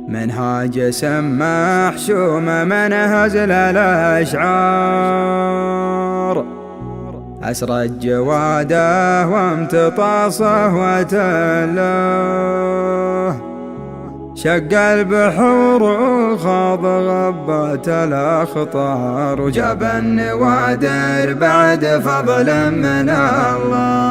منهاج سماح شوم منهز للأشعار، أسرج جواده وامتطاصه وتله، شق البحور وخاض غبات الأخطار، وجاب النوادر بعد فضل من الله.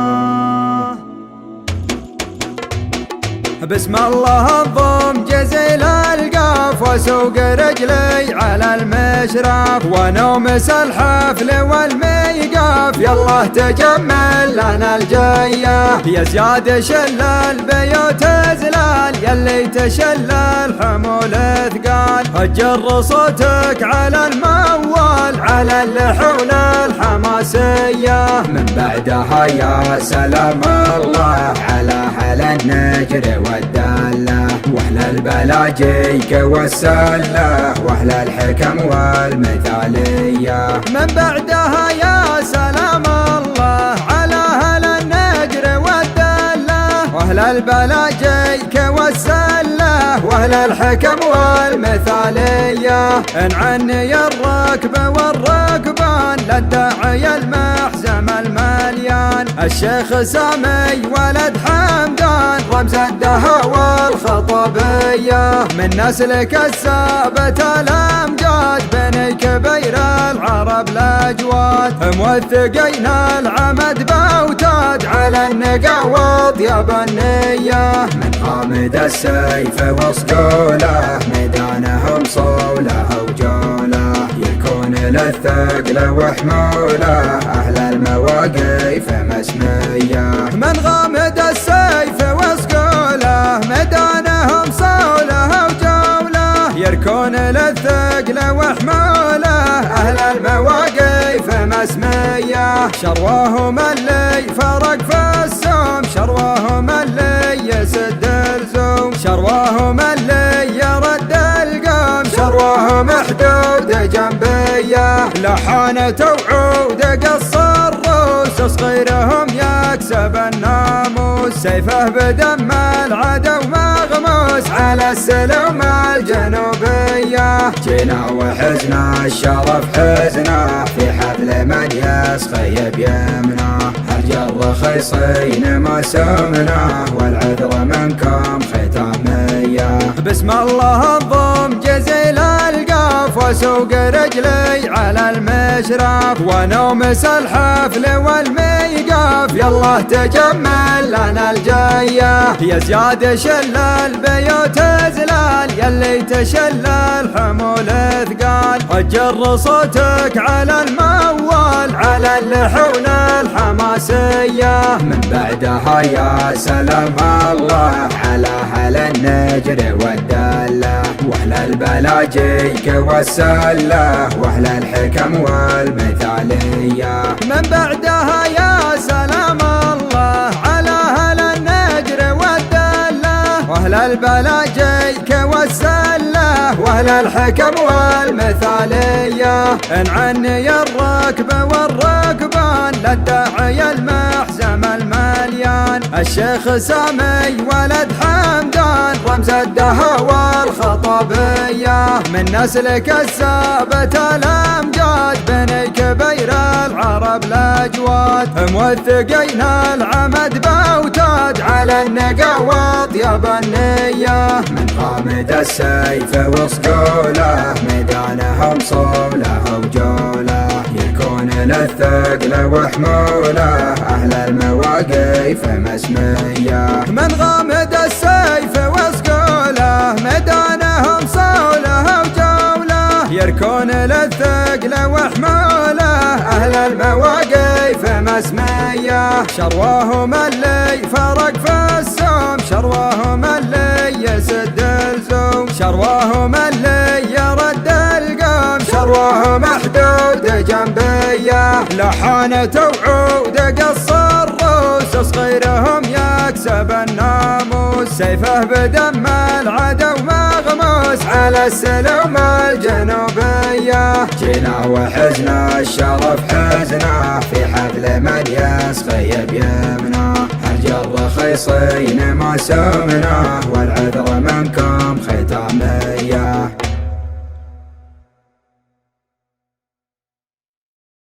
بسم الله الضم جزيل القاف، وسوق رجلي على المشرف، ونومس الحفل والميقاف، يالله تجمل لنا الجيه، يا زياد شل البيوت زلال، يلي تشلل حمول ثقال، هجر صوتك على الموال، على اللحون الحماسيه، من بعدها يا سلام الله على أهل النجر والدالة، وأهل البلاجيك والسلة، وأهل الحكم والمثالية، من بعدها يا سلام الله على أهل النجر والدالة، وأهل البلاجيك والسلة، وأهل الحكم والمثالية، انعني الركب والركبان للداعي المحزم المليان، الشيخ سامي ولد حمدان رمز الدهى والخطبية، من نسلك الثابت الأمجاد بني كبير العرب الأجواد، موثقين العمد باوتاد على النقاوط يا بنية، من حامد السيف وصقوله ميدانهم صوله وجوله، يكون للثقل وحموله أهل المواقف مسمية، من غامد السيف وصقوله ميدانهم صوله وجوله، يركون للثقل وحموله أهل المواقف مسمية، شرواهم اللي فرق في السوم، شرواهم اللي يسد الزوم، شرواهم اللي يرد القوم، شرواهم حدود جنبيه، لحانة وعود قص الروس، صغيرهم يكسب الناموس، سيفه بدم العدو مغموس على السلوم الجنوبية، جينا وحزنا الشرف حزنا في حفل من يسخي بيمنا، هرجر خيصين ما سمنا والعذر منكم ختامية، بسم الله الضم جزيل القاف، وسوق رجلي على المشرف، ونومس الحفل والميقاف، يالله تجمل لنا الجيه، يا زياد شل البيوت زلال، يلي تشلل حمول ثقال، هجر صوتك على الموال، على اللحون الحماسيه، من بعدها يا سلام الله على أهل النجر والدالة، وأهل البلاجيك والسلة، وأهل الحكم والمثالية، من بعدها يا سلام الله على أهل النجر والدالة، وأهل البلاجيك والسلة، وأهل الحكم والمثالية، انعني الركب والركبان للداعي المحزم المليان، الشيخ سامي ولد حمدان رمز الدهى والخطبية، من نسلك الثابت الأمجاد بني كبير العرب الأجواد، موثقين العمد باوتاد على النقاوط يا بنية، من حامد السيف وصقوله ميدانهم صوله وجوله، يكون للثقل وحموله أهل المواقف مسمية، من غامد السيف وصقوله ميدانهم صوله وجوله، يركون للثقل وحموله أهل المواقف مسمية، شرواهم اللي فرق في السوم، شرواهم اللي يسد الزوم، شرواهم اللي يرد القوم، شرواهم حدود جنبيه، لحانة وعود قص الروس، صغيرهم يكسب الناموس، سيفه بدم العدو مغموس على السلوم الجنوبية، جينا وحزنا الشرف حزنا في حفل من يسخي بيمنا، هرجر خيصين ما سمنا والعذر